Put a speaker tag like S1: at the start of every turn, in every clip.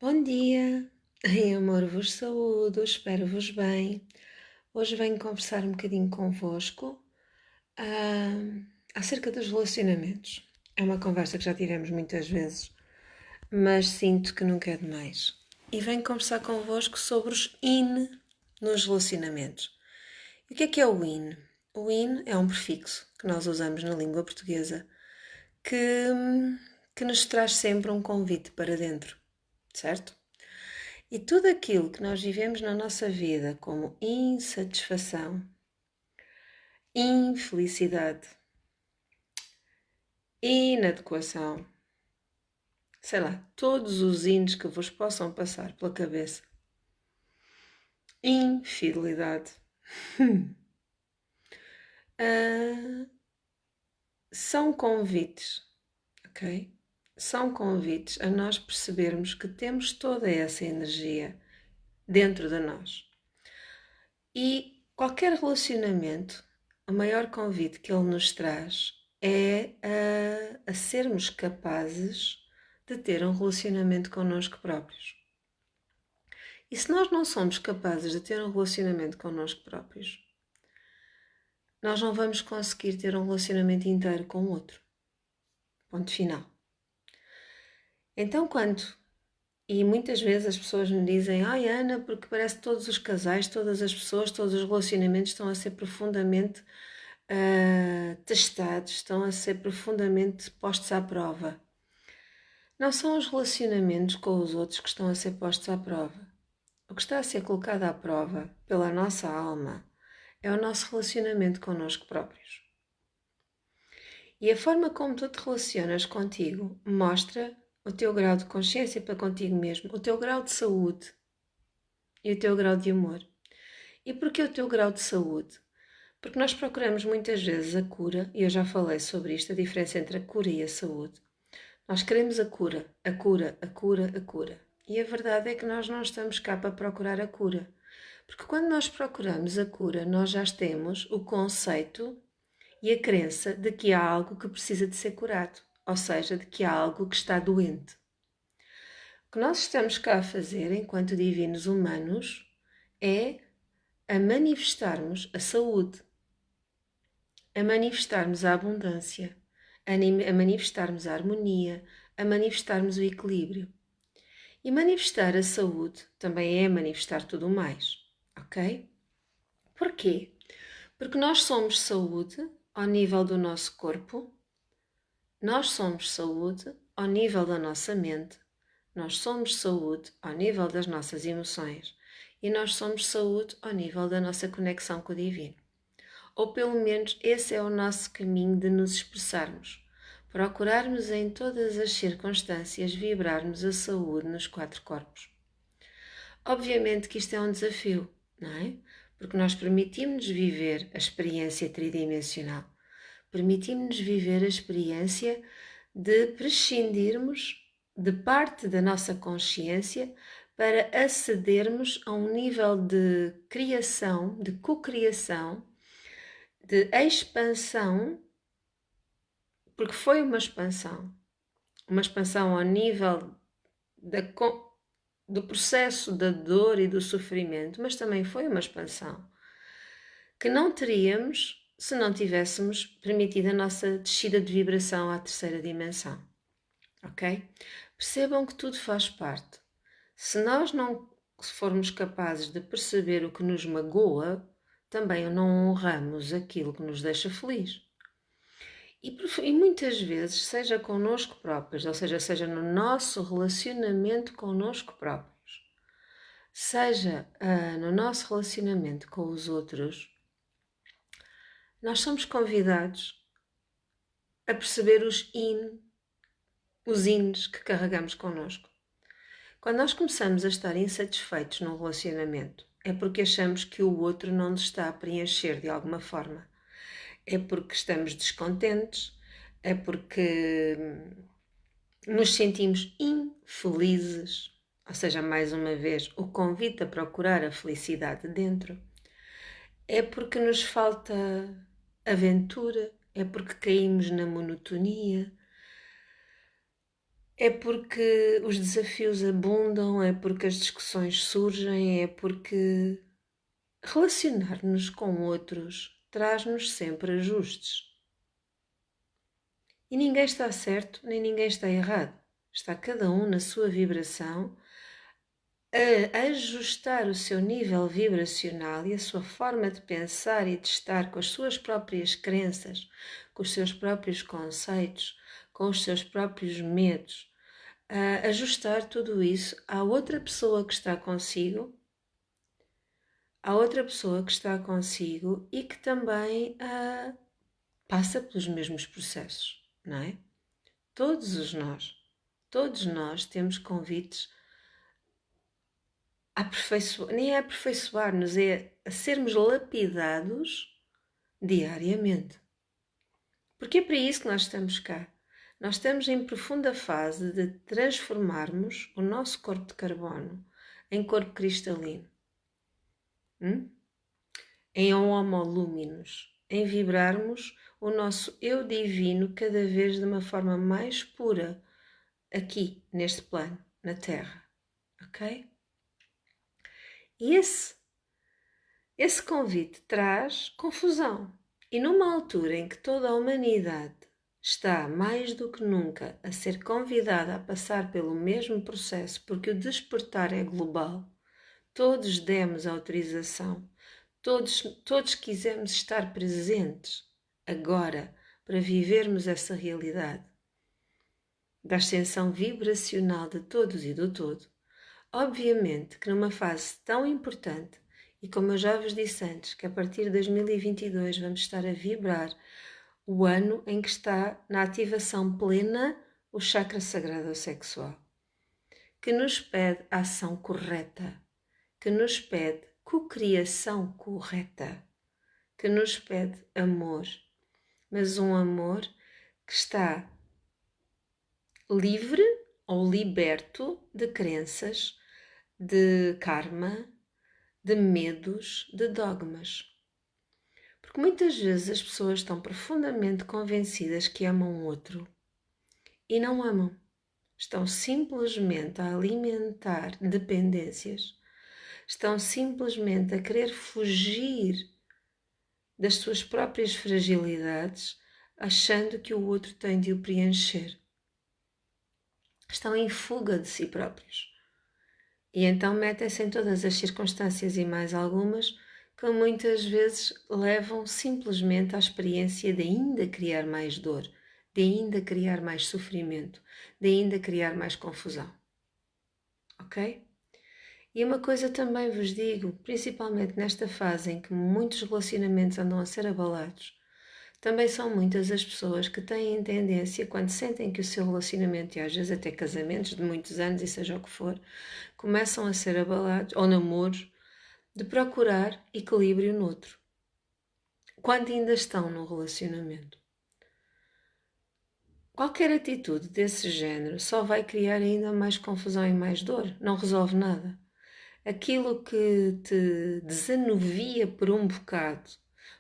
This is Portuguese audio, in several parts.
S1: Bom dia, em amor vos saúdo, espero-vos bem. Hoje venho conversar um bocadinho convosco acerca dos relacionamentos. É uma conversa que já tivemos muitas vezes, mas sinto que nunca é demais. E venho conversar convosco sobre os in nos relacionamentos. E o que é o in? O in é um prefixo que nós usamos na língua portuguesa que, que nos traz sempre um convite para dentro, certo? E tudo aquilo que nós vivemos na nossa vida como insatisfação, infelicidade, inadequação, sei lá, todos os ines que vos possam passar pela cabeça, infidelidade, ah, são convites, ok? São convites a nós percebermos que temos toda essa energia dentro de nós. E qualquer relacionamento, o maior convite que ele nos traz é a sermos capazes de ter um relacionamento connosco próprios. E se nós não somos capazes de ter um relacionamento connosco próprios, nós não vamos conseguir ter um relacionamento inteiro com o outro. Ponto final. Então, e muitas vezes as pessoas me dizem: ai Ana, porque parece que todos os casais, todas as pessoas, todos os relacionamentos estão a ser profundamente testados, estão a ser profundamente postos à prova. Não são os relacionamentos com os outros que estão a ser postos à prova. O que está a ser colocado à prova pela nossa alma é o nosso relacionamento connosco próprios. E a forma como tu te relacionas contigo mostra o teu grau de consciência para contigo mesmo, o teu grau de saúde e o teu grau de amor. E porquê o teu grau de saúde? Porque nós procuramos muitas vezes a cura, e eu já falei sobre isto, a diferença entre a cura e a saúde. Nós queremos a cura, a cura, a cura, a cura. E a verdade é que nós não estamos cá para procurar a cura. Porque quando nós procuramos a cura, nós já temos o conceito e a crença de que há algo que precisa de ser curado, ou seja, de que há algo que está doente. O que nós estamos cá a fazer, enquanto divinos humanos, é a manifestarmos a saúde, a manifestarmos a abundância, a manifestarmos a harmonia, a manifestarmos o equilíbrio. E manifestar a saúde também é manifestar tudo o mais, ok? Porquê? Porque nós somos saúde ao nível do nosso corpo, nós somos saúde ao nível da nossa mente, nós somos saúde ao nível das nossas emoções e nós somos saúde ao nível da nossa conexão com o divino. Ou pelo menos esse é o nosso caminho de nos expressarmos. Procurarmos em todas as circunstâncias vibrarmos a saúde nos quatro corpos. Obviamente que isto é um desafio, não é? Porque nós permitimos-nos viver a experiência tridimensional. Permitimos-nos viver a experiência de prescindirmos de parte da nossa consciência para acedermos a um nível de criação, de cocriação, de expansão, porque foi uma expansão ao nível do processo da dor e do sofrimento, mas também foi uma expansão que não teríamos se não tivéssemos permitido a nossa descida de vibração à terceira dimensão. Ok? Percebam que tudo faz parte. Se nós não formos capazes de perceber o que nos magoa, também não honramos aquilo que nos deixa feliz. E muitas vezes, seja connosco próprios, ou seja no nosso relacionamento connosco próprios, seja no nosso relacionamento com os outros, nós somos convidados a perceber os ines que carregamos connosco. Quando nós começamos a estar insatisfeitos num relacionamento, é porque achamos que o outro não nos está a preencher de alguma forma. É porque estamos descontentes, é porque nos sentimos infelizes, ou seja, mais uma vez, o convite a procurar a felicidade dentro. É porque nos falta aventura, é porque caímos na monotonia, É porque os desafios abundam, é porque as discussões surgem, é porque relacionar-nos com outros traz-nos sempre ajustes. E ninguém está certo, nem ninguém está errado. Está cada um na sua vibração a ajustar o seu nível vibracional e a sua forma de pensar e de estar com as suas próprias crenças, com os seus próprios conceitos, com os seus próprios medos, a ajustar tudo isso à outra pessoa que está consigo, e que também passa pelos mesmos processos, não é? Todos nós temos convites nem a aperfeiçoar-nos, é a sermos lapidados diariamente. Porque é para isso que nós estamos cá. Nós estamos em profunda fase de transformarmos o nosso corpo de carbono em corpo cristalino, em homolúminos, em vibrarmos o nosso eu divino cada vez de uma forma mais pura aqui, neste plano, na Terra, ok? E esse convite traz confusão. E numa altura em que toda a humanidade está mais do que nunca a ser convidada a passar pelo mesmo processo, porque o despertar é global, todos demos autorização, todos quisemos estar presentes agora para vivermos essa realidade da ascensão vibracional de todos e do todo. Obviamente que numa fase tão importante, e como eu já vos disse antes, que a partir de 2022 vamos estar a vibrar o ano em que está na ativação plena o chakra sagrado sexual, que nos pede a ação correta, que nos pede cocriação correta, que nos pede amor, mas um amor que está livre ou liberto de crenças, de karma, de medos, de dogmas. Porque muitas vezes as pessoas estão profundamente convencidas que amam o outro e não amam. Estão simplesmente a alimentar dependências. Estão simplesmente a querer fugir das suas próprias fragilidades, achando que o outro tem de o preencher. Estão em fuga de si próprios. E então metem-se em todas as circunstâncias e mais algumas que muitas vezes levam simplesmente à experiência de ainda criar mais dor, de ainda criar mais sofrimento, de ainda criar mais confusão. Ok? E uma coisa também vos digo, principalmente nesta fase em que muitos relacionamentos andam a ser abalados, também são muitas as pessoas que têm tendência, quando sentem que o seu relacionamento, e às vezes até casamentos de muitos anos, e seja o que for, começam a ser abalados, ou namoros, de procurar equilíbrio no outro, quando ainda estão no relacionamento. Qualquer atitude desse género só vai criar ainda mais confusão e mais dor, não resolve nada. Aquilo que te desanuvia por um bocado,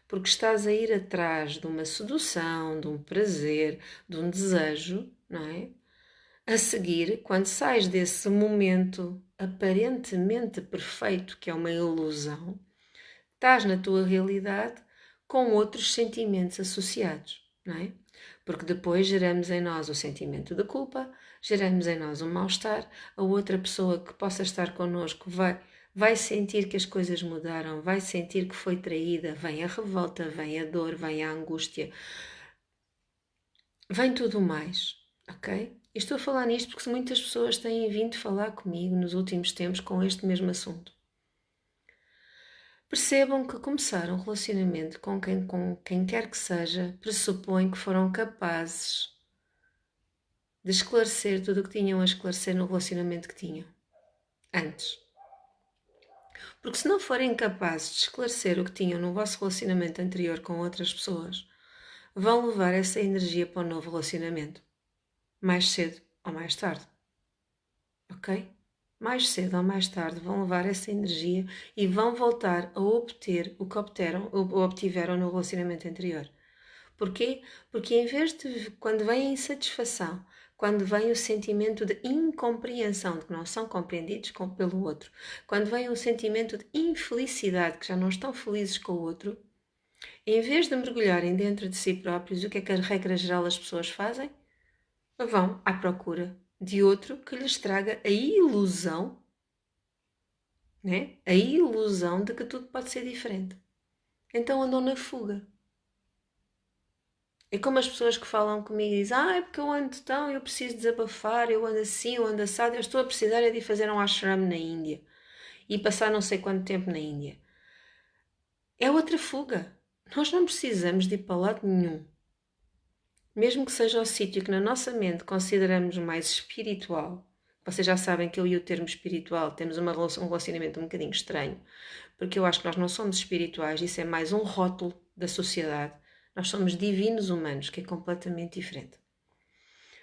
S1: porque estás a ir atrás de uma sedução, de um prazer, de um desejo, não é? A seguir, quando sais desse momento aparentemente perfeito, que é uma ilusão, estás na tua realidade com outros sentimentos associados, não é? Porque depois geramos em nós o sentimento de culpa, geramos em nós um mal-estar, a outra pessoa que possa estar connosco vai sentir que as coisas mudaram, vai sentir que foi traída, vem a revolta, vem a dor, vem a angústia, vem tudo mais, ok? E estou a falar nisto porque muitas pessoas têm vindo falar comigo nos últimos tempos com este mesmo assunto. Percebam que começar um relacionamento com quem quer que seja pressupõe que foram capazes de esclarecer tudo o que tinham a esclarecer no relacionamento que tinham antes. Porque se não forem capazes de esclarecer o que tinham no vosso relacionamento anterior com outras pessoas, vão levar essa energia para o novo relacionamento, mais cedo ou mais tarde. Ok? Mais cedo ou mais tarde vão levar essa energia e vão voltar a obter o que obtiveram no relacionamento anterior. Porquê? Porque em vez de, quando vem a insatisfação, quando vem o sentimento de incompreensão, de que não são compreendidos pelo outro, quando vem o sentimento de infelicidade, que já não estão felizes com o outro, em vez de mergulharem dentro de si próprios, o que é que a regra geral as pessoas fazem? Vão à procura de outro que lhes traga a ilusão, né? A ilusão de que tudo pode ser diferente. Então andam na fuga. É como as pessoas que falam comigo e dizem: é porque eu ando tão, eu preciso desabafar, eu ando assim, eu ando assado, eu estou a precisar de ir fazer um ashram na Índia e passar não sei quanto tempo na Índia. É outra fuga. Nós não precisamos de ir para lado nenhum. Mesmo que seja o sítio que na nossa mente consideramos mais espiritual. Vocês já sabem que eu e o termo espiritual temos um relacionamento um bocadinho estranho, porque eu acho que nós não somos espirituais, isso é mais um rótulo da sociedade. Nós somos divinos humanos, que é completamente diferente.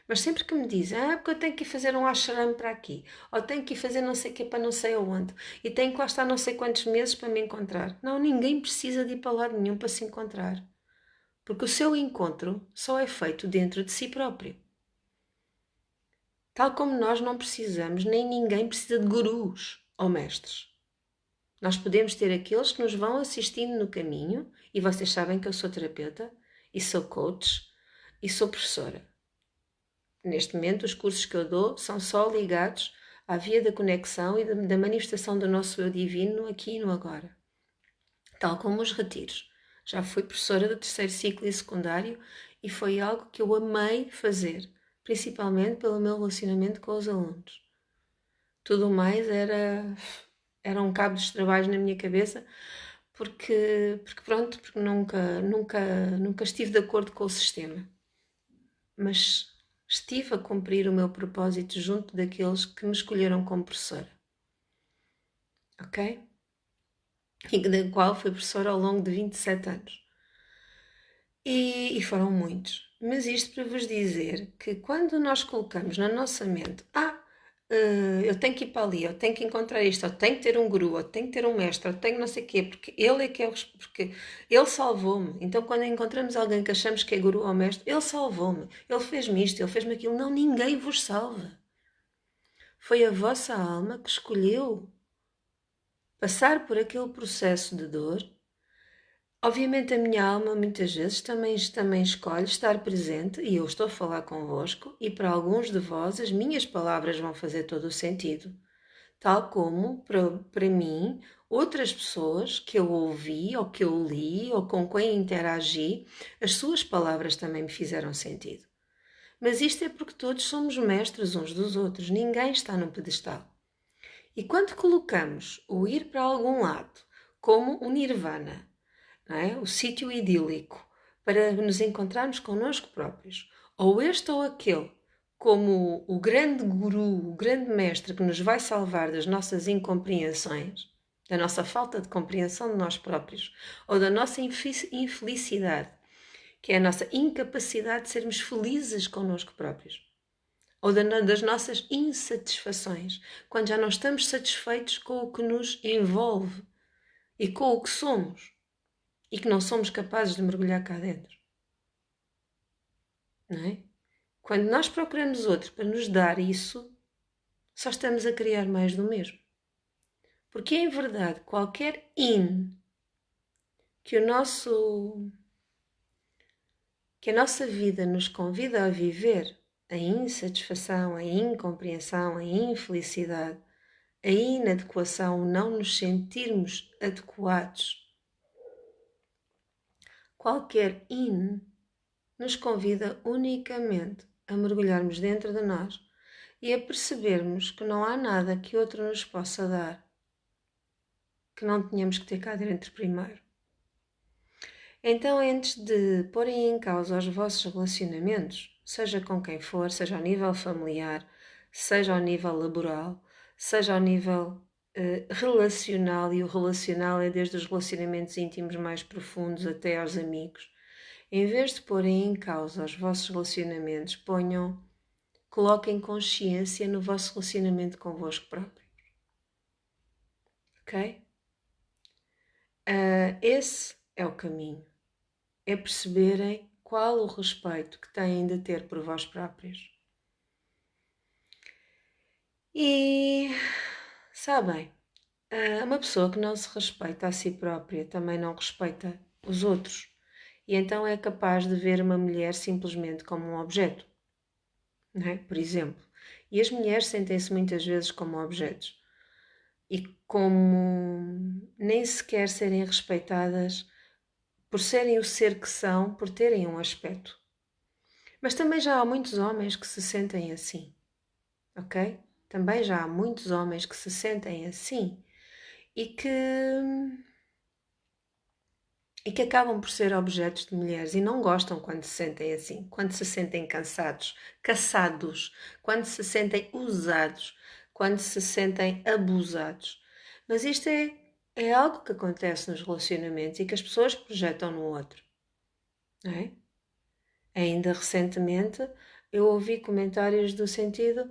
S1: Mas sempre que me dizem, porque eu tenho que ir fazer um ashram para aqui, ou tenho que ir fazer não sei o que para não sei aonde, e tenho que lá estar não sei quantos meses para me encontrar. Não, ninguém precisa de ir para lado nenhum para se encontrar. Porque o seu encontro só é feito dentro de si próprio. Tal como nós não precisamos, nem ninguém precisa de gurus ou mestres. Nós podemos ter aqueles que nos vão assistindo no caminho, e vocês sabem que eu sou terapeuta, e sou coach, e sou professora. Neste momento, os cursos que eu dou são só ligados à via da conexão e da manifestação do nosso eu divino aqui e no agora. Tal como os retiros. Já fui professora do terceiro ciclo e secundário e foi algo que eu amei fazer, principalmente pelo meu relacionamento com os alunos. Tudo mais era um cabo dos trabalhos na minha cabeça, porque nunca estive de acordo com o sistema. Mas estive a cumprir o meu propósito junto daqueles que me escolheram como professora. Ok? E da qual fui professora ao longo de 27 anos. E foram muitos. Mas isto para vos dizer que quando nós colocamos na nossa mente, eu tenho que ir para ali, eu tenho que encontrar isto, eu tenho que ter um guru, eu tenho que ter um mestre, eu tenho não sei o quê, porque ele é que é porque ele salvou-me. Então quando encontramos alguém que achamos que é guru ou mestre, ele salvou-me, ele fez-me isto, ele fez-me aquilo. Não, ninguém vos salva. Foi a vossa alma que escolheu passar por aquele processo de dor. Obviamente a minha alma muitas vezes também escolhe estar presente e eu estou a falar convosco e para alguns de vós as minhas palavras vão fazer todo o sentido. Tal como para mim outras pessoas que eu ouvi ou que eu li ou com quem interagi, as suas palavras também me fizeram sentido. Mas isto é porque todos somos mestres uns dos outros, ninguém está num pedestal. E quando colocamos o ir para algum lado como o nirvana, não é? O sítio idílico para nos encontrarmos connosco próprios, ou este ou aquele, como o grande guru, o grande mestre que nos vai salvar das nossas incompreensões, da nossa falta de compreensão de nós próprios, ou da nossa infelicidade, que é a nossa incapacidade de sermos felizes connosco próprios, ou das nossas insatisfações, quando já não estamos satisfeitos com o que nos envolve e com o que somos e que não somos capazes de mergulhar cá dentro. Não é? Quando nós procuramos outro para nos dar isso, só estamos a criar mais do mesmo. Porque em verdade, qualquer que a nossa vida nos convida a viver, a insatisfação, a incompreensão, a infelicidade, a inadequação, não nos sentirmos adequados. Qualquer nos convida unicamente a mergulharmos dentro de nós e a percebermos que não há nada que outro nos possa dar que não tenhamos que ter cá dentro primeiro. Então, antes de porem em causa os vossos relacionamentos, seja com quem for, seja ao nível familiar, seja ao nível laboral, seja ao nível relacional, e o relacional é desde os relacionamentos íntimos mais profundos até aos amigos, em vez de porem em causa os vossos relacionamentos, coloquem consciência no vosso relacionamento convosco próprio. Ok? Esse é o caminho. É perceberem qual o respeito que têm de ter por vós próprios. E, sabem, uma pessoa que não se respeita a si própria também não respeita os outros. E então é capaz de ver uma mulher simplesmente como um objeto, não é? Por exemplo. E as mulheres sentem-se muitas vezes como objetos e como nem sequer serem respeitadas por serem o ser que são, por terem um aspecto. Mas também já há muitos homens que se sentem assim, ok? Também já há muitos homens que se sentem assim e que, e que acabam por ser objetos de mulheres e não gostam quando se sentem assim, quando se sentem cansados, caçados, quando se sentem usados, quando se sentem abusados. Mas isto é algo que acontece nos relacionamentos e que as pessoas projetam no outro, não é? Ainda recentemente eu ouvi comentários do sentido,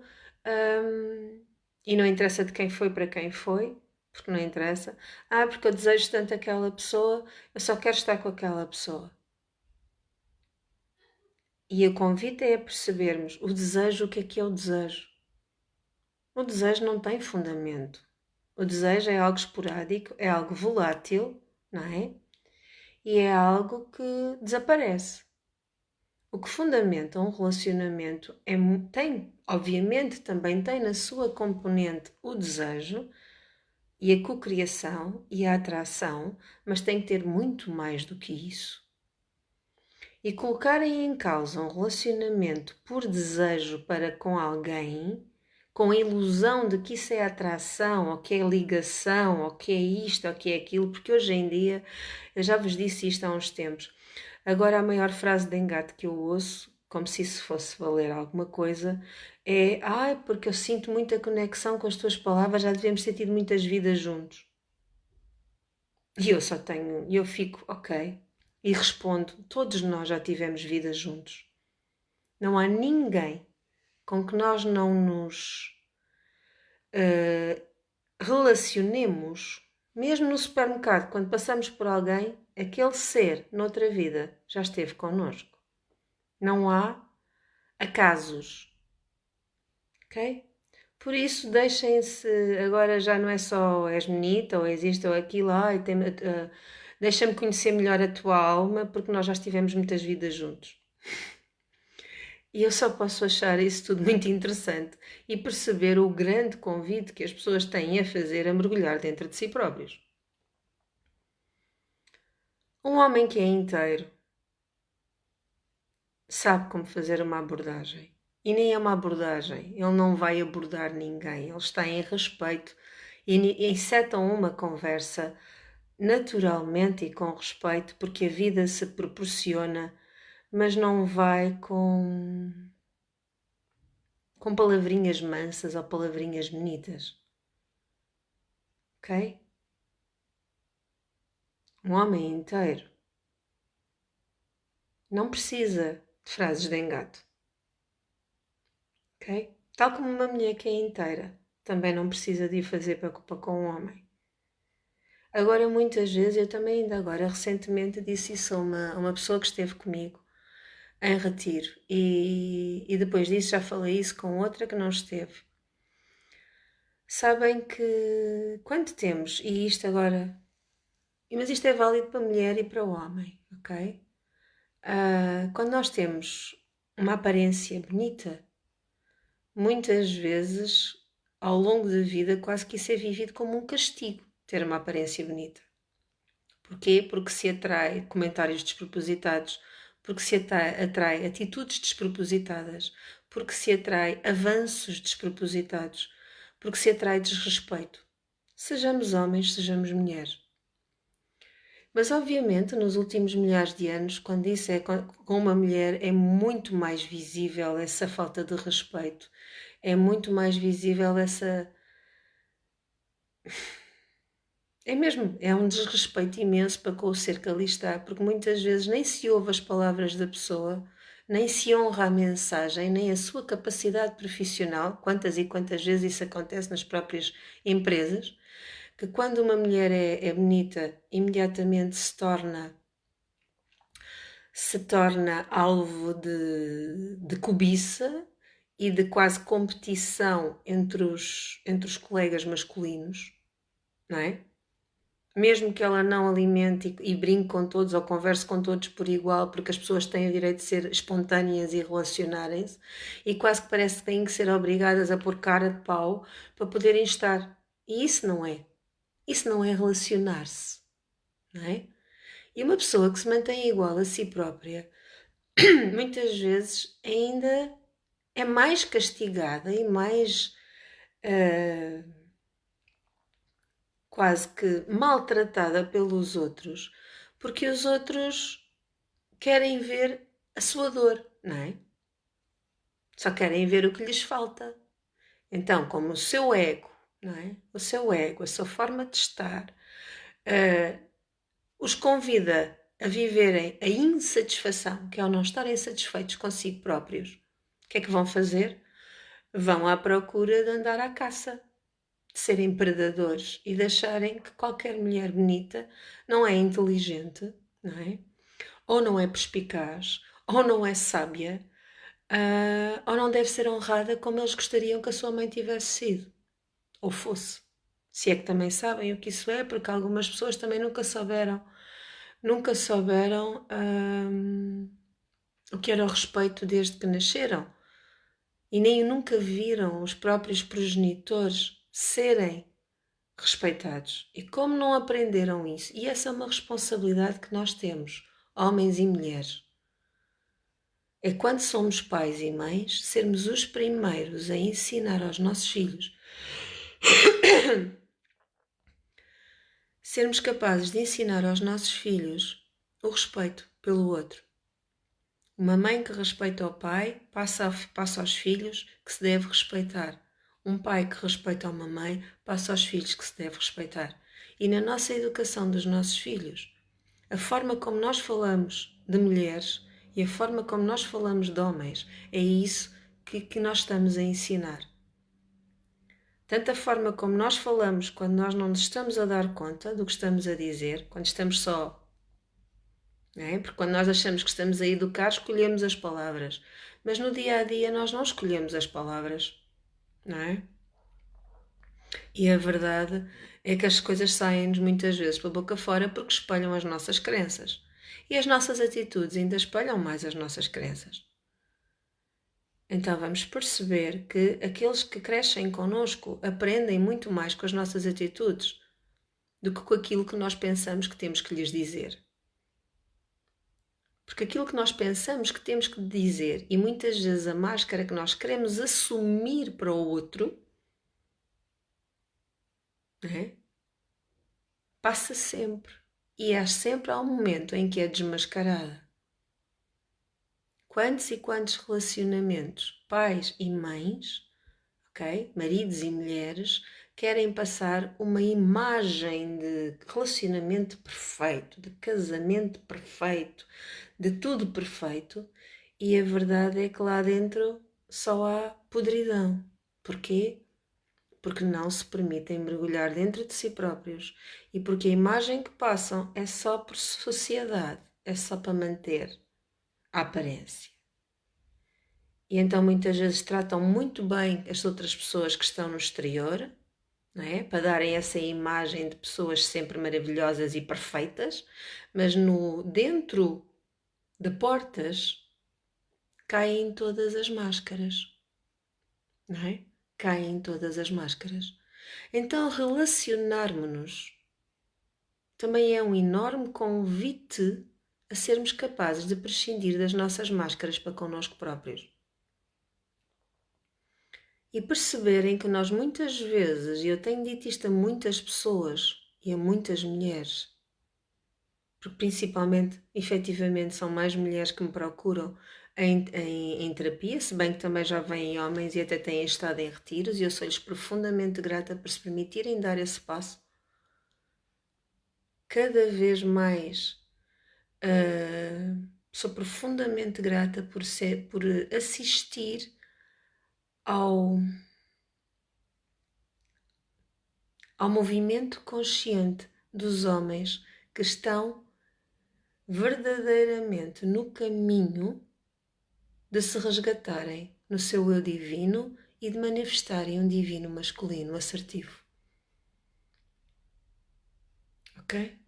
S1: e não interessa de quem foi para quem foi, porque não interessa. Porque eu desejo tanto aquela pessoa, eu só quero estar com aquela pessoa. E o convite é a percebermos o que é o desejo. O desejo não tem fundamento. O desejo é algo esporádico, é algo volátil, não é? E é algo que desaparece. O que fundamenta um relacionamento obviamente, também tem na sua componente o desejo e a cocriação e a atração, mas tem que ter muito mais do que isso. E colocarem em causa um relacionamento por desejo para com alguém, com a ilusão de que isso é atração, ou que é ligação, ou que é isto, ou que é aquilo, porque hoje em dia, eu já vos disse isto há uns tempos, agora a maior frase de engate que eu ouço, como se isso fosse valer alguma coisa, é porque eu sinto muita conexão com as tuas palavras, já devemos ter tido muitas vidas juntos. E eu fico, ok. E respondo, todos nós já tivemos vidas juntos. Não há ninguém com que nós não nos relacionemos, mesmo no supermercado, quando passamos por alguém, aquele ser, noutra vida, já esteve connosco. Não há acasos, ok? Por isso, deixem-se, agora já não é só és bonita, ou és isto ou aquilo, deixa-me conhecer melhor a tua alma, porque nós já tivemos muitas vidas juntos. E eu só posso achar isso tudo muito interessante e perceber o grande convite que as pessoas têm a fazer a mergulhar dentro de si próprios. Um homem que é inteiro sabe como fazer uma abordagem. E nem é uma abordagem, ele não vai abordar ninguém, ele está em respeito e encetam uma conversa naturalmente e com respeito, porque a vida se proporciona, mas não vai com palavrinhas mansas ou palavrinhas bonitas. Ok? Um homem inteiro não precisa de frases de engate. Ok? Tal como uma mulher que é inteira também não precisa de ir fazer para com um homem. Agora, muitas vezes, eu também ainda agora, recentemente, disse isso a uma pessoa que esteve comigo em retiro e depois disso já falei isso com outra que não esteve. Sabem que quando temos, e isto agora, mas isto é válido para a mulher e para o homem, ok? Quando nós temos uma aparência bonita, muitas vezes ao longo da vida quase que isso é vivido como um castigo, ter uma aparência bonita. Porquê? Porque se atrai comentários despropositados, porque se atrai atitudes despropositadas, porque se atrai avanços despropositados, porque se atrai desrespeito. Sejamos homens, sejamos mulheres. Mas obviamente nos últimos milhares de anos, quando isso é com uma mulher, é muito mais visível essa falta de respeito, é muito mais visível essa. É um desrespeito imenso para com o ser que ali está, porque muitas vezes nem se ouve as palavras da pessoa, nem se honra a mensagem, nem a sua capacidade profissional. Quantas e quantas vezes isso acontece nas próprias empresas, que quando uma mulher é bonita, imediatamente se torna alvo de cobiça e de quase competição entre os colegas masculinos, não é? Mesmo que ela não alimente e brinque com todos ou converse com todos por igual, porque as pessoas têm o direito de ser espontâneas e relacionarem-se, e quase que parece que têm que ser obrigadas a pôr cara de pau para poderem estar. E isso não é. Isso não é relacionar-se, não é? E uma pessoa que se mantém igual a si própria, muitas vezes ainda é mais castigada e mais quase que maltratada pelos outros, porque os outros querem ver a sua dor, não é? Só querem ver o que lhes falta. Então, como o seu ego, não é? O seu ego, a sua forma de estar, os convida a viverem a insatisfação, que é o não estarem satisfeitos consigo próprios. O que é que vão fazer? Vão à procura de andar à caça, de serem predadores e de acharem que qualquer mulher bonita não é inteligente, não é? Ou não é perspicaz, ou não é sábia, ou não deve ser honrada como eles gostariam que a sua mãe tivesse sido, ou fosse. Se é que também sabem o que isso é, porque algumas pessoas também nunca souberam o que era o respeito desde que nasceram. E nem nunca viram os próprios progenitores serem respeitados. E como não aprenderam isso, e essa é uma responsabilidade que nós temos, homens e mulheres, é quando somos pais e mães, sermos os primeiros a ensinar aos nossos filhos, sermos capazes de ensinar aos nossos filhos o respeito pelo outro. Uma mãe que respeita o pai passa aos filhos que se deve respeitar. Um pai que respeita uma mãe passa aos filhos que se deve respeitar. E na nossa educação dos nossos filhos, a forma como nós falamos de mulheres e a forma como nós falamos de homens é isso que nós estamos a ensinar. Tanto a forma como nós falamos quando nós não nos estamos a dar conta do que estamos a dizer, quando estamos só. Não é? Porque quando nós achamos que estamos a educar, escolhemos as palavras. Mas no dia a dia nós não escolhemos as palavras. Não é? E a verdade é que as coisas saem-nos muitas vezes pela boca fora porque espelham as nossas crenças. E as nossas atitudes ainda espelham mais as nossas crenças. Então vamos perceber que aqueles que crescem connosco aprendem muito mais com as nossas atitudes do que com aquilo que nós pensamos que temos que lhes dizer. Porque aquilo que nós pensamos que temos que dizer e muitas vezes a máscara que nós queremos assumir para o outro, é? Passa sempre. E sempre há um momento em que é desmascarada. Quantos e quantos relacionamentos, pais e mães, ok? Maridos e mulheres, querem passar uma imagem de relacionamento perfeito, de casamento perfeito, de tudo perfeito, e a verdade é que lá dentro só há podridão. Porquê? Porque não se permitem mergulhar dentro de si próprios e porque a imagem que passam é só por sociedade, é só para manter a aparência. E então muitas vezes tratam muito bem as outras pessoas que estão no exterior, não é? Para darem essa imagem de pessoas sempre maravilhosas e perfeitas, mas dentro de portas caem todas as máscaras, não é? Caem todas as máscaras. Então relacionarmos-nos também é um enorme convite a sermos capazes de prescindir das nossas máscaras para connosco próprios. E perceberem que nós muitas vezes, e eu tenho dito isto a muitas pessoas e a muitas mulheres, porque principalmente, efetivamente, são mais mulheres que me procuram em terapia, se bem que também já vêm homens e até têm estado em retiros, e eu sou-lhes profundamente grata por se permitirem dar esse passo. Cada vez mais sou profundamente grata por assistir ao movimento consciente dos homens que estão verdadeiramente no caminho de se resgatarem no seu eu divino e de manifestarem um divino masculino assertivo. Ok?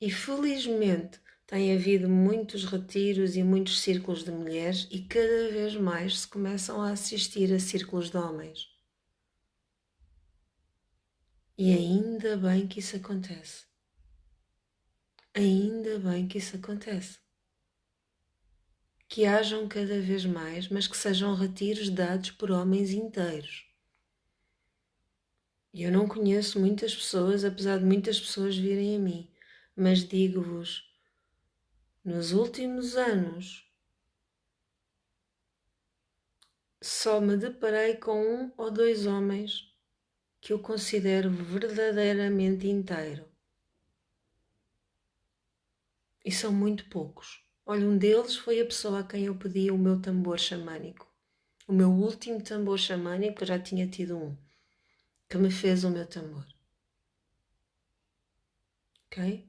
S1: E felizmente tem havido muitos retiros e muitos círculos de mulheres e cada vez mais se começam a assistir a círculos de homens. E ainda bem que isso acontece. Ainda bem que isso acontece. Que hajam cada vez mais, mas que sejam retiros dados por homens inteiros. E eu não conheço muitas pessoas, apesar de muitas pessoas virem a mim, mas digo-vos, nos últimos anos só me deparei com 1 ou 2 homens que eu considero verdadeiramente inteiro. E são muito poucos. Olha, um deles foi a pessoa a quem eu pedi o meu tambor xamânico. O meu último tambor xamânico, eu já tinha tido um, que me fez o meu tambor. Ok?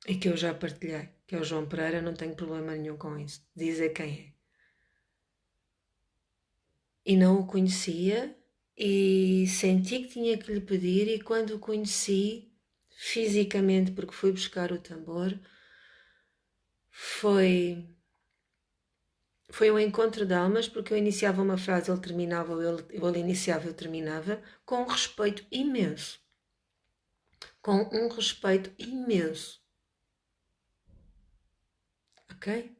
S1: E que eu já partilhei, que é o João Pereira, não tenho problema nenhum com isso, dizer quem é. E não o conhecia e senti que tinha que lhe pedir e quando o conheci fisicamente, porque fui buscar o tambor, foi um encontro de almas, porque eu iniciava uma frase, ele terminava, ele iniciava, eu terminava, com um respeito imenso. Com um respeito imenso. Ok?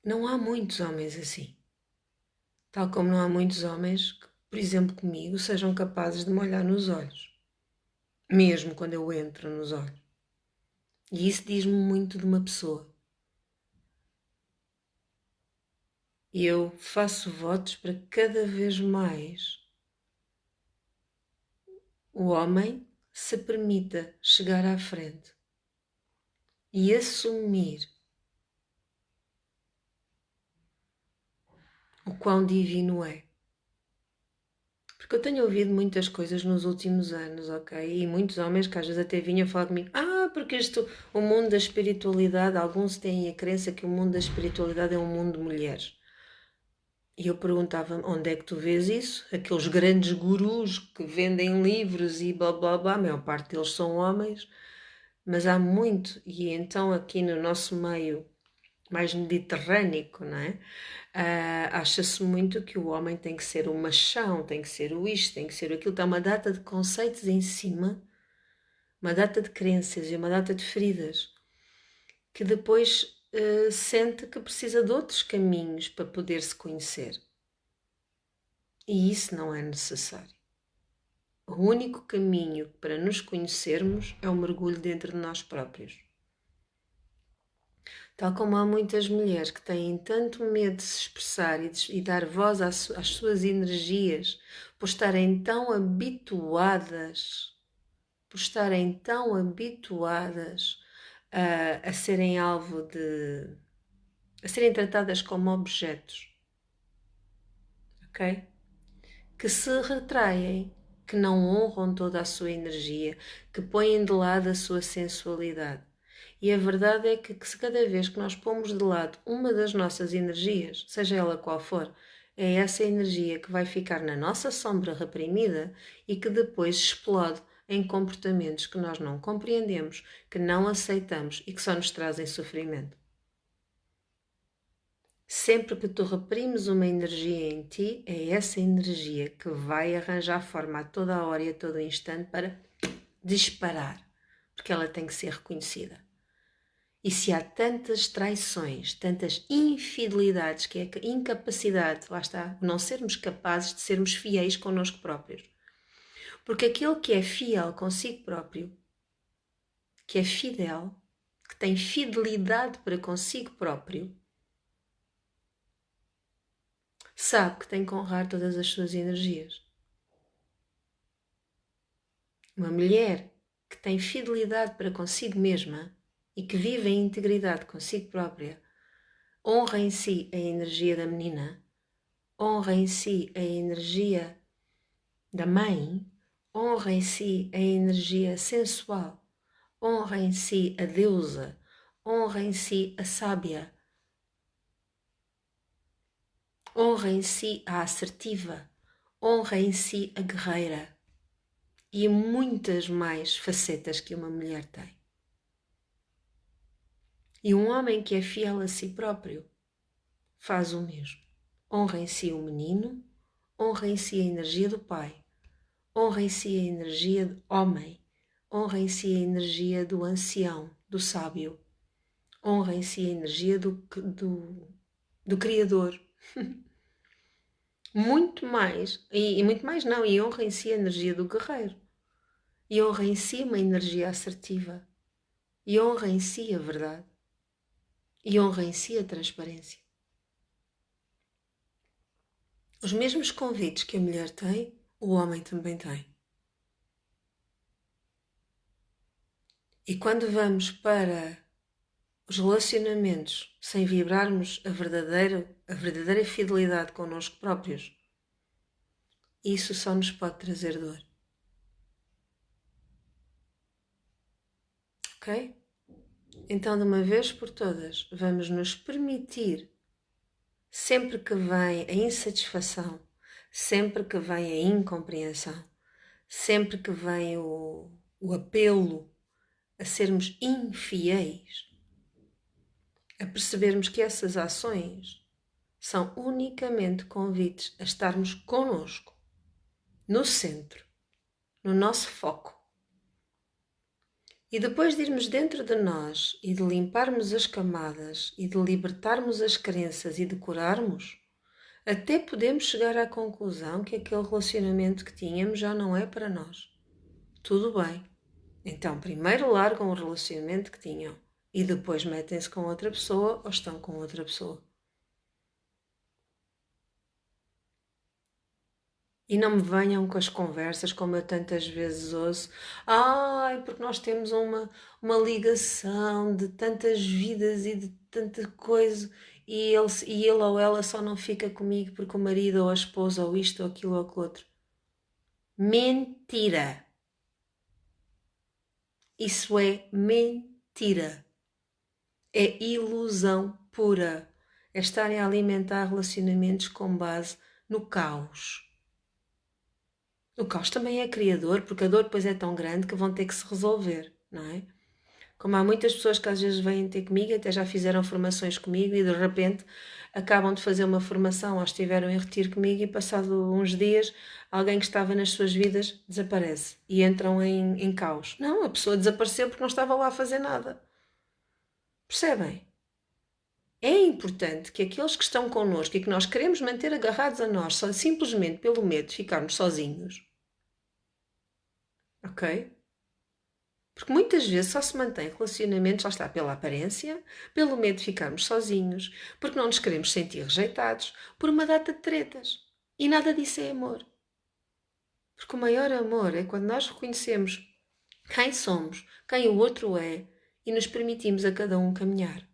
S1: Não há muitos homens assim. Tal como não há muitos homens que, por exemplo, comigo, sejam capazes de me olhar nos olhos. Mesmo quando eu entro nos olhos. E isso diz-me muito de uma pessoa. E eu faço votos para que cada vez mais o homem se permita chegar à frente e assumir o quão divino é. Porque eu tenho ouvido muitas coisas nos últimos anos, ok? E muitos homens que às vezes até vinham falar comigo, porque o mundo da espiritualidade, alguns têm a crença que o mundo da espiritualidade é um mundo de mulheres. E eu perguntava, onde é que tu vês isso? Aqueles grandes gurus que vendem livros e blá blá blá, a maior parte deles são homens, mas há muito, e então aqui no nosso meio mais mediterrâneo, não é? Acha-se muito que o homem tem que ser o machão, tem que ser o isto, tem que ser aquilo. Está uma data de conceitos em cima, uma data de crenças e uma data de feridas, que depois sente que precisa de outros caminhos para poder se conhecer. E isso não é necessário. O único caminho para nos conhecermos é o mergulho dentro de nós próprios. Tal como há muitas mulheres que têm tanto medo de se expressar e dar voz às suas energias, por estarem tão habituadas, a serem alvo a serem tratadas como objetos, ok? Que se retraem, que não honram toda a sua energia, que põem de lado a sua sensualidade. E a verdade é que se cada vez que nós pomos de lado uma das nossas energias, seja ela qual for, é essa energia que vai ficar na nossa sombra reprimida e que depois explode em comportamentos que nós não compreendemos, que não aceitamos e que só nos trazem sofrimento. Sempre que tu reprimes uma energia em ti, é essa energia que vai arranjar forma a toda a hora e a todo instante para disparar, porque ela tem que ser reconhecida. E se há tantas traições, tantas infidelidades, que é a incapacidade, lá está, não sermos capazes de sermos fiéis connosco próprios. Porque aquele que é fiel consigo próprio, que é fidel, que tem fidelidade para consigo próprio, sabe que tem que honrar todas as suas energias. Uma mulher que tem fidelidade para consigo mesma e que vive em integridade consigo própria, honra em si a energia da menina, honra em si a energia da mãe, honra em si a energia sensual, honra em si a deusa, honra em si a sábia. honra em si a assertiva, honra em si a guerreira e muitas mais facetas que uma mulher tem. E um homem que é fiel a si próprio faz o mesmo. Honra em si o menino, honra em si a energia do pai, honra em si a energia do homem, honra em si a energia do ancião, do sábio, honra em si a energia do Criador. Muito mais, e muito mais não, e honra em si a energia do guerreiro, e honra em si uma energia assertiva, e honra em si a verdade, e honra em si a transparência. Os mesmos convites que a mulher tem, o homem também tem. E quando vamos para os relacionamentos sem vibrarmos a verdadeira fidelidade connosco próprios, isso só nos pode trazer dor. Ok? Então, de uma vez por todas, vamos nos permitir, sempre que vem a insatisfação, sempre que vem a incompreensão, sempre que vem o apelo a sermos infiéis, a percebermos que essas ações são unicamente convites a estarmos connosco, no centro, no nosso foco. E depois de irmos dentro de nós e de limparmos as camadas e de libertarmos as crenças e de curarmos, até podemos chegar à conclusão que aquele relacionamento que tínhamos já não é para nós. Tudo bem. Então, primeiro largam o relacionamento que tinham e depois metem-se com outra pessoa ou estão com outra pessoa. E não me venham com as conversas, como eu tantas vezes ouço. Ai, porque nós temos uma ligação de tantas vidas e de tanta coisa, e ele ou ela só não fica comigo porque o marido ou a esposa ou isto ou aquilo ou aquilo outro. Mentira! Isso é mentira. É ilusão pura. É estarem a alimentar relacionamentos com base no caos. O caos também é criador, porque a dor depois é tão grande que vão ter que se resolver, não é? Como há muitas pessoas que às vezes vêm ter comigo, até já fizeram formações comigo e de repente acabam de fazer uma formação ou estiveram em retiro comigo e passado uns dias alguém que estava nas suas vidas desaparece e entram em caos. Não, a pessoa desapareceu porque não estava lá a fazer nada. Percebem? É importante que aqueles que estão connosco e que nós queremos manter agarrados a nós só simplesmente pelo medo de ficarmos sozinhos, ok? Porque muitas vezes só se mantém relacionamentos, lá está, pela aparência, pelo medo de ficarmos sozinhos, porque não nos queremos sentir rejeitados, por uma data de tretas. E nada disso é amor. Porque o maior amor é quando nós reconhecemos quem somos, quem o outro é e nos permitimos a cada um caminhar.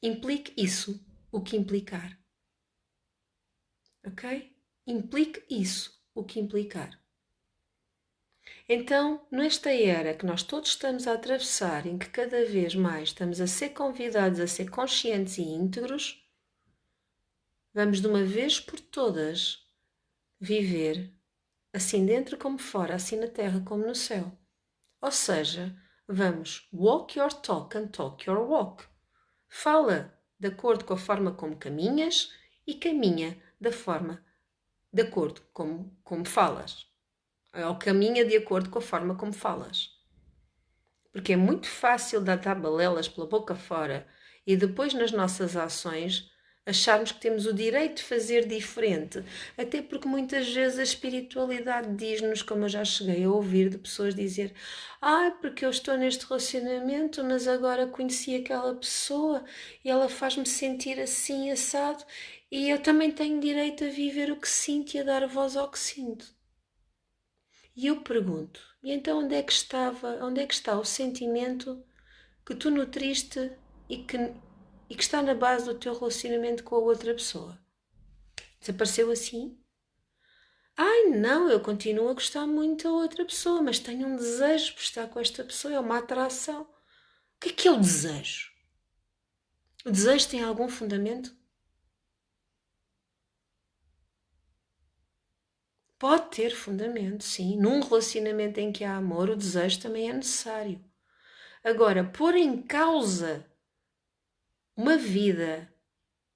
S1: Implique isso o que implicar. Ok? Implique isso o que implicar. Então, nesta era que nós todos estamos a atravessar, em que cada vez mais estamos a ser convidados a ser conscientes e íntegros, vamos de uma vez por todas viver assim dentro como fora, assim na terra como no céu. Ou seja, vamos walk your talk and talk your walk. Fala de acordo com a forma como caminhas e caminha de acordo como falas. Ou caminha de acordo com a forma como falas. Porque é muito fácil dar balelas pela boca fora e depois nas nossas ações acharmos que temos o direito de fazer diferente. Até porque muitas vezes a espiritualidade diz-nos, como eu já cheguei a ouvir de pessoas dizer: porque eu estou neste relacionamento, mas agora conheci aquela pessoa e ela faz-me sentir assim, assado, e eu também tenho direito a viver o que sinto e a dar voz ao que sinto. E eu pergunto, e então onde é que está o sentimento que tu nutriste e que está na base do teu relacionamento com a outra pessoa? Desapareceu assim? Ai não, eu continuo a gostar muito da outra pessoa, mas tenho um desejo por estar com esta pessoa, é uma atração. O que é o desejo? O desejo tem algum fundamento? Pode ter fundamento, sim. Num relacionamento em que há amor, o desejo também é necessário. Agora, pôr em causa uma vida,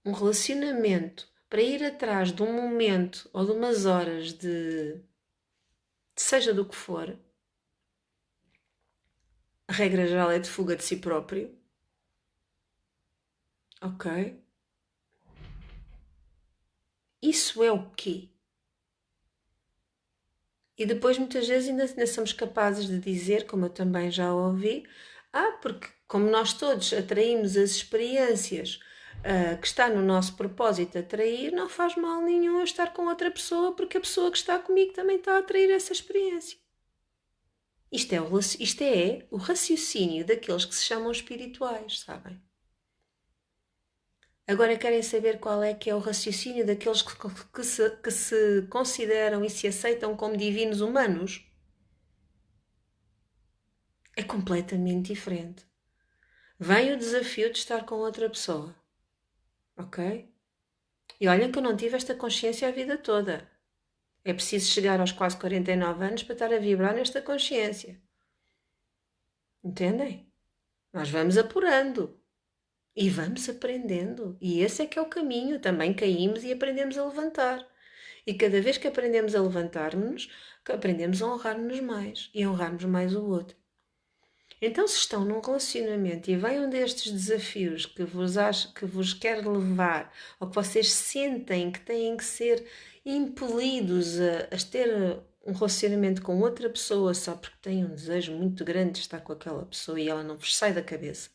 S1: um relacionamento, para ir atrás de um momento ou de umas horas de seja do que for, a regra geral é de fuga de si próprio, ok? Isso é o quê? E depois muitas vezes ainda somos capazes de dizer, como eu também já ouvi, porque como nós todos atraímos as experiências que está no nosso propósito atrair, não faz mal nenhum eu estar com outra pessoa, porque a pessoa que está comigo também está a atrair essa experiência. Isto é o raciocínio daqueles que se chamam espirituais, sabem? Agora querem saber qual é que é o raciocínio daqueles que se consideram e se aceitam como divinos humanos? É completamente diferente. Vem o desafio de estar com outra pessoa, ok? E olhem que eu não tive esta consciência a vida toda. É preciso chegar aos quase 49 anos para estar a vibrar nesta consciência. Entendem? Nós vamos apurando e vamos aprendendo. E esse é que é o caminho. Também caímos e aprendemos a levantar. E cada vez que aprendemos a levantar-nos, aprendemos a honrar-nos mais e a honrarmos mais o outro. Então, se estão num relacionamento e vem um destes desafios que vos quer levar, ou que vocês sentem que têm que ser impelidos a ter um relacionamento com outra pessoa só porque têm um desejo muito grande de estar com aquela pessoa e ela não vos sai da cabeça.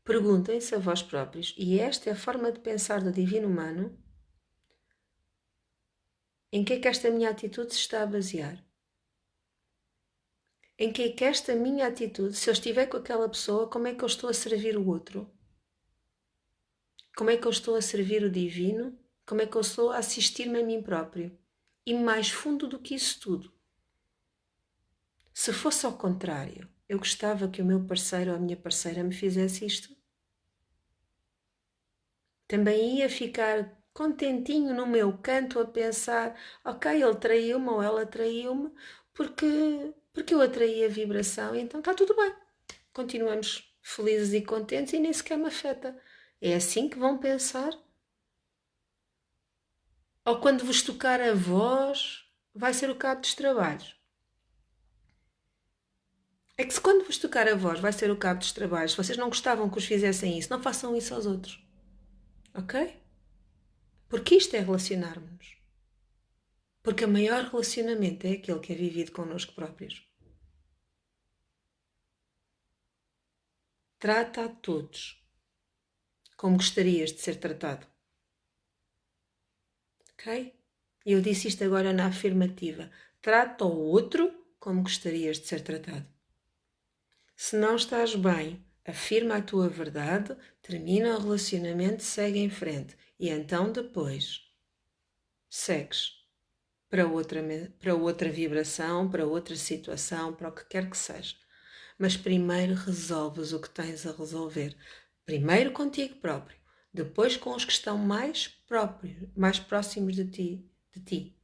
S1: Perguntem-se a vós próprios, e esta é a forma de pensar do divino humano, em que é que esta minha atitude se está a basear? Em que é que esta minha atitude, se eu estiver com aquela pessoa, como é que eu estou a servir o outro? Como é que eu estou a servir o divino? Como é que eu estou a assistir-me a mim próprio? E mais fundo do que isso tudo. Se fosse ao contrário, eu gostava que o meu parceiro ou a minha parceira me fizesse isto. Também ia ficar contentinho no meu canto a pensar, ok, ele traiu-me ou ela traiu-me porque eu atraí a vibração, então está tudo bem. Continuamos felizes e contentes e nem sequer me afeta. É assim que vão pensar? Ou quando vos tocar a voz, vai ser o cabo dos trabalhos? É que se quando vos tocar a voz vai ser o cabo dos trabalhos, se vocês não gostavam que os fizessem isso, não façam isso aos outros. Ok? Porque isto é relacionar-nos. Porque o maior relacionamento é aquele que é vivido connosco próprios. Trata a todos como gostarias de ser tratado. Ok? E eu disse isto agora na afirmativa. Trata o outro como gostarias de ser tratado. Se não estás bem, afirma a tua verdade, termina o relacionamento, segue em frente. E então depois segues para outra vibração, para outra situação, para o que quer que seja. Mas primeiro resolves o que tens a resolver. Primeiro contigo próprio, depois com os que estão mais próprios, mais próximos de ti.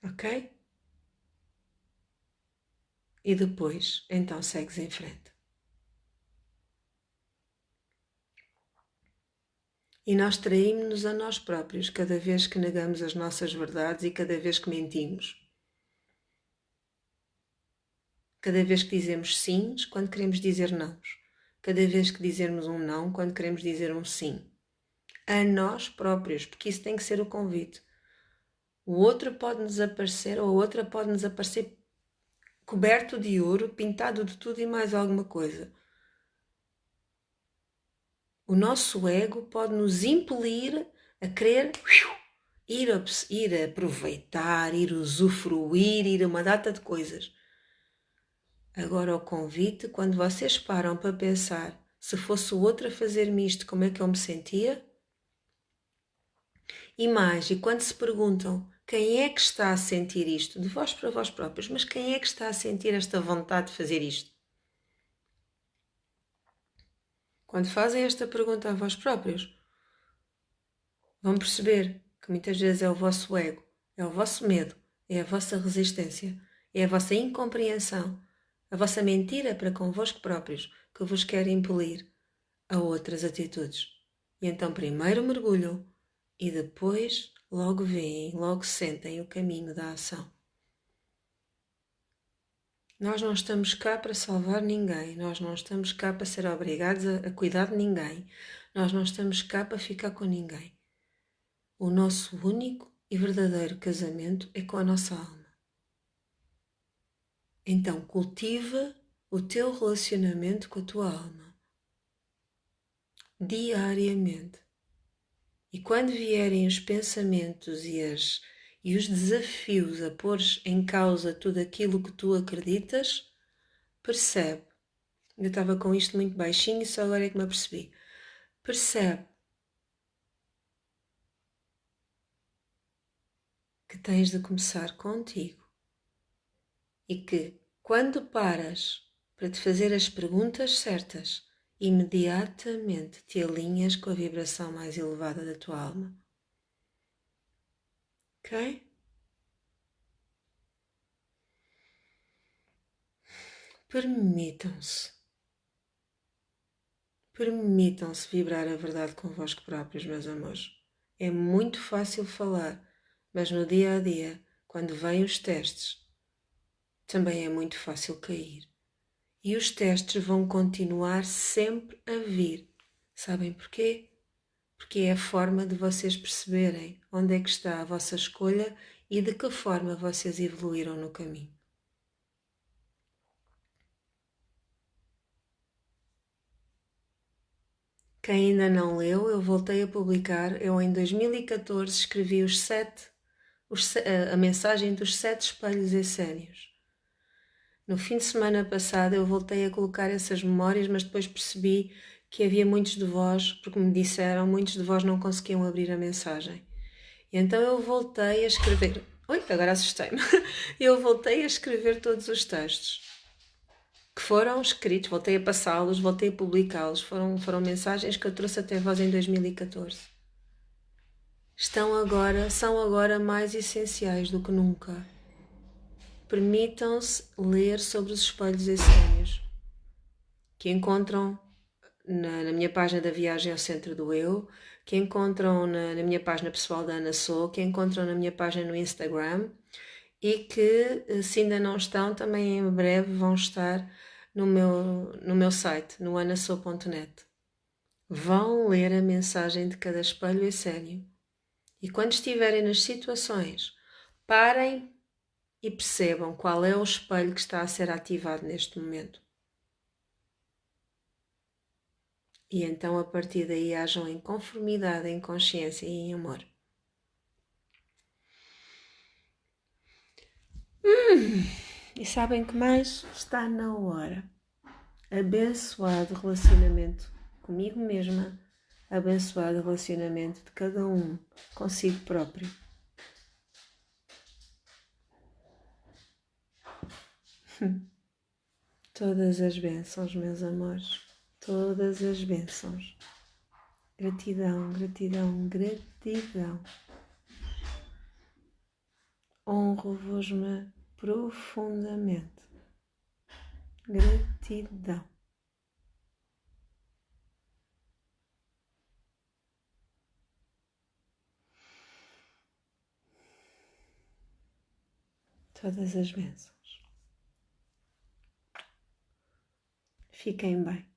S1: Ok? E depois, então segues em frente. E nós traímos-nos a nós próprios cada vez que negamos as nossas verdades e cada vez que mentimos. Cada vez que dizemos sims quando queremos dizer nãos. Cada vez que dizemos um não quando queremos dizer um sim. A nós próprios, porque isso tem que ser o convite. O outro pode nos aparecer, ou a outra pode nos aparecer coberto de ouro, pintado de tudo e mais alguma coisa. O nosso ego pode nos impelir a querer ir aproveitar, ir usufruir, ir a uma data de coisas. Agora o convite, quando vocês param para pensar, se fosse o outro a fazer-me isto, como é que eu me sentia? E quando se perguntam quem é que está a sentir isto, de vós para vós próprios, mas quem é que está a sentir esta vontade de fazer isto? Quando fazem esta pergunta a vós próprios, vão perceber que muitas vezes é o vosso ego, é o vosso medo, é a vossa resistência, é a vossa incompreensão, a vossa mentira para convosco próprios que vos quer impelir a outras atitudes. E então primeiro mergulham e depois logo veem, logo sentem o caminho da ação. Nós não estamos cá para salvar ninguém, nós não estamos cá para ser obrigados a cuidar de ninguém, nós não estamos cá para ficar com ninguém. O nosso único e verdadeiro casamento é com a nossa alma. Então cultiva o teu relacionamento com a tua alma diariamente. E quando vierem os pensamentos e os desafios a pôr em causa tudo aquilo que tu acreditas, percebe. Eu estava com isto muito baixinho e só agora é que me apercebi. Percebe que tens de começar contigo e que quando paras para te fazer as perguntas certas, imediatamente te alinhas com a vibração mais elevada da tua alma. Ok? Permitam-se vibrar a verdade convosco próprios, meus amores. É muito fácil falar, mas no dia a dia, quando vêm os testes, também é muito fácil cair. E os testes vão continuar sempre a vir. Sabem porquê? Porque é a forma de vocês perceberem onde é que está a vossa escolha e de que forma vocês evoluíram no caminho. Quem ainda não leu, eu voltei a publicar. Eu em 2014 escrevi a mensagem dos 7 espelhos essênios. No fim de semana passado eu voltei a colocar essas memórias, mas depois percebi que havia muitos de vós, porque me disseram, muitos de vós não conseguiam abrir a mensagem. E então eu voltei a escrever. Oi, agora assustei-me. Eu voltei a escrever todos os textos que foram escritos, voltei a passá-los, voltei a publicá-los. Foram mensagens que eu trouxe até vós em 2014. São agora mais essenciais do que nunca. Permitam-se ler sobre os espelhos essênios, que encontram na minha página da Viagem ao Centro do Eu, que encontram na minha página pessoal da Ana Sou, que encontram na minha página no Instagram e que, se ainda não estão, também em breve vão estar no meu site, no anasou.net. Vão ler a mensagem de cada espelho essênio e quando estiverem nas situações, parem e percebam qual é o espelho que está a ser ativado neste momento. E então a partir daí hajam em conformidade, em consciência e em amor. E sabem que mais? Está na hora. Abençoado relacionamento comigo mesma, abençoado relacionamento de cada um consigo próprio. Todas as bênçãos, meus amores, todas as bênçãos. Gratidão, gratidão, gratidão. Honro-vos-me profundamente. Gratidão. Todas as bênçãos. Fiquem bem.